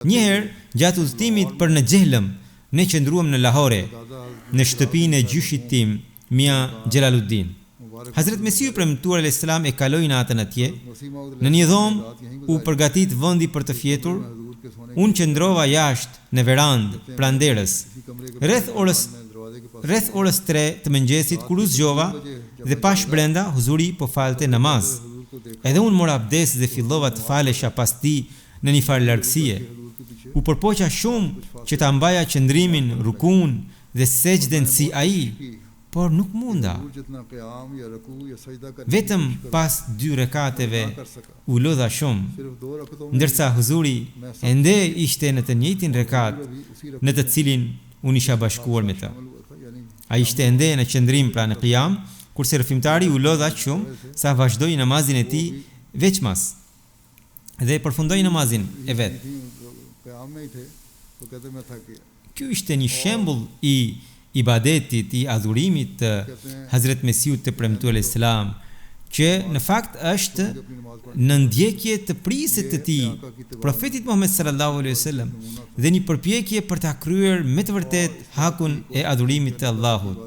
Njëherë, gjatë udhëtimit për në Xehlëm, ne qëndruam në Lahore, në shtëpinë e gjyshit tim, Mia Jalaluddin. Hazret Mesiu premtuar alayhis salam e kaloi natën atje. Në një dhomë u përgatit vendi për të fjetur. Unë qëndrova jashtë në verandë pranderës. Rreth orës 3 të mëngjesit kur u zgjova dhe pash brenda huzuri po falte namaz. Edhe unë mora abdes dhe fillova të falesha pas tij në një farë largësie. U përpoqa shumë që ta mbaja qëndrimin, rukun dhe sejdën si ai, por nuk munda. Vetëm pas 2 rekateve u lodha shumë, ndërsa huzuri ende ishte në të njëjtin rekat në të cilin unë isha bashkuar me të. Ai ishte ende në qëndrim pra në qiyam, kurse rrëfimtari u lodha shumë sa vazhdoi namazin e tij veçmas dhe përfundoi namazin e vet. Ky ishte një shembull i ibadetit, i adhurimit të Hazret Mesiut të premtuar alayhis salam, që në fakt është në ndjekje të prisit të tij, profetit Muhammed sallallahu alaihi wasallam, dhe një përpjekje për ta kryer me të vërtet hakun e adhurimit të Allahut.